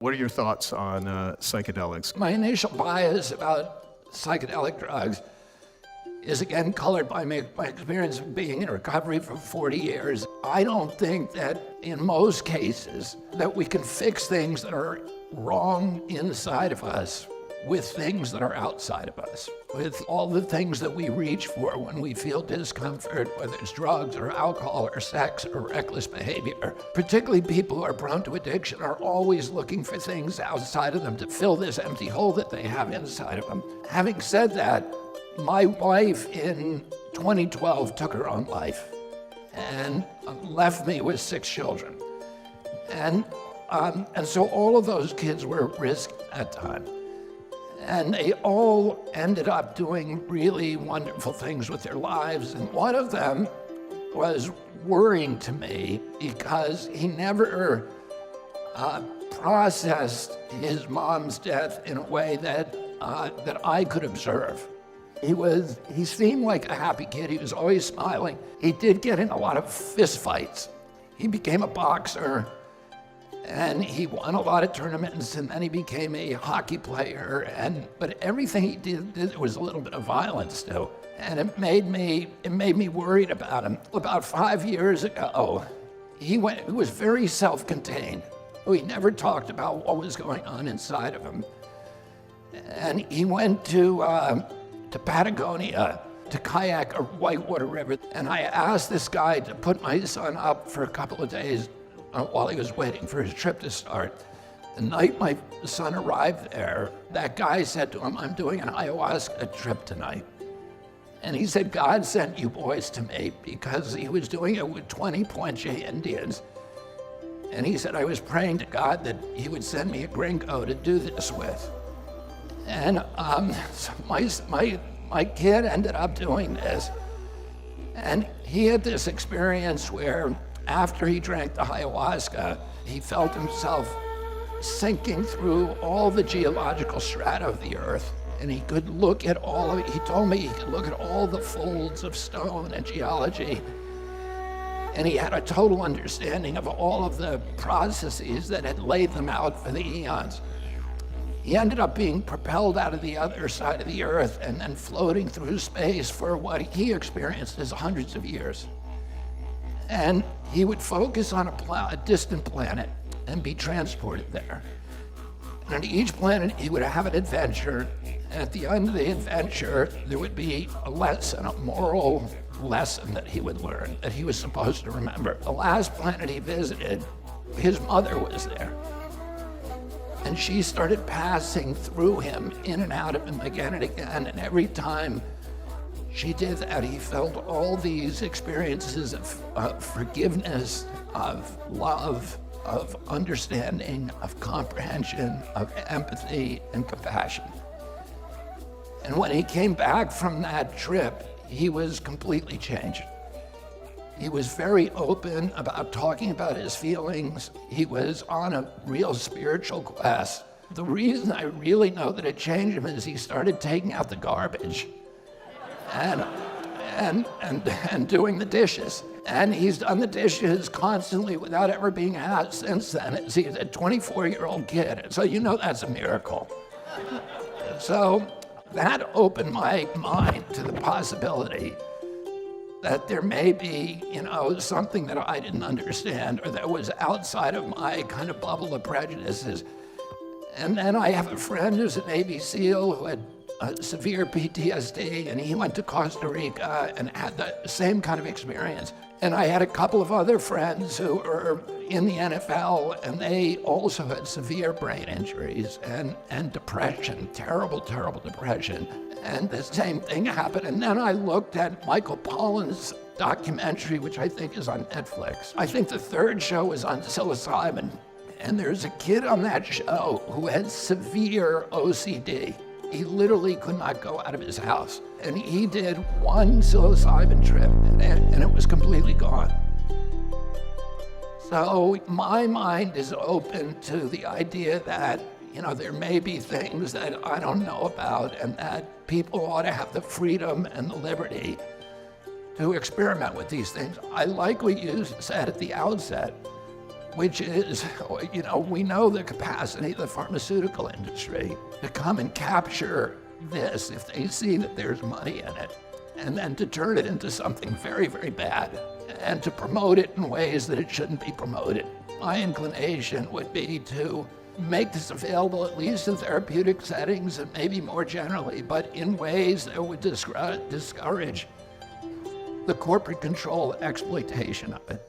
What are your thoughts on psychedelics? My initial bias about psychedelic drugs is again colored by my experience of being in recovery for 40 years. I don't think that in most cases that we can fix things that are wrong inside of us with things that are outside of us, with all the things that we reach for when we feel discomfort, whether it's drugs or alcohol or sex or reckless behavior. Particularly people who are prone to addiction are always looking for things outside of them to fill this empty hole that they have inside of them. Having said that, my wife in 2012 took her own life and left me with 6 children. And so all of those kids were at risk at that time. And they all ended up doing really wonderful things with their lives. And one of them was worrying to me because he never processed his mom's death in a way that I could observe. He seemed like a happy kid. He was always smiling. He did get in a lot of fist fights. He became a boxer. And he won a lot of tournaments, and then he became a hockey player. But everything he did was a little bit of violence too, and it made me worried about him. About 5 years ago, he was very self-contained. He never talked about what was going on inside of him, and he went to Patagonia to kayak a whitewater river. And I asked this guy to put my son up for a couple of days while he was waiting for his trip to start. The night my son arrived there, that guy said to him, "I'm doing an ayahuasca trip tonight." And he said, "God sent you boys to me," because he was doing it with 20 Puente Indians. And he said, "I was praying to God that he would send me a gringo to do this with." And so my kid ended up doing this. And he had this experience where after he drank the ayahuasca, he felt himself sinking through all the geological strata of the earth. And he could look at all of it. He told me he could look at all the folds of stone and geology. And he had a total understanding of all of the processes that had laid them out for the eons. He ended up being propelled out of the other side of the earth and then floating through space for what he experienced as hundreds of years. And he would focus on a distant planet and be transported there. And on each planet, he would have an adventure. And at the end of the adventure, there would be a lesson, a moral lesson that he would learn, that he was supposed to remember. The last planet he visited, his mother was there. And she started passing through him, in and out of him again and again. And every time she did that, he felt all these experiences of forgiveness, of love, of understanding, of comprehension, of empathy and compassion. And when he came back from that trip, he was completely changed. He was very open about talking about his feelings. He was on a real spiritual quest. The reason I really know that it changed him is he started taking out the garbage and doing the dishes. And he's done the dishes constantly without ever being asked since then. He's a 24-year-old kid, so you know that's a miracle. So that opened my mind to the possibility that there may be, something that I didn't understand or that was outside of my kind of bubble of prejudices. And then I have a friend who's a Navy SEAL who had severe PTSD, and he went to Costa Rica and had the same kind of experience. And I had a couple of other friends who were in the NFL, and they also had severe brain injuries and depression, terrible, terrible depression. And the same thing happened. And then I looked at Michael Pollan's documentary, which I think is on Netflix. I think the third show was on psilocybin. And there's a kid on that show who had severe OCD. He literally could not go out of his house. And he did one psilocybin trip, and it was completely gone. So my mind is open to the idea that, there may be things that I don't know about, and that people ought to have the freedom and the liberty to experiment with these things. I like what you said at the outset, which is, we know the capacity of the pharmaceutical industry to come and capture this if they see that there's money in it, and then to turn it into something very, very bad, and to promote it in ways that it shouldn't be promoted. My inclination would be to make this available at least in therapeutic settings and maybe more generally, but in ways that would discourage the corporate control exploitation of it.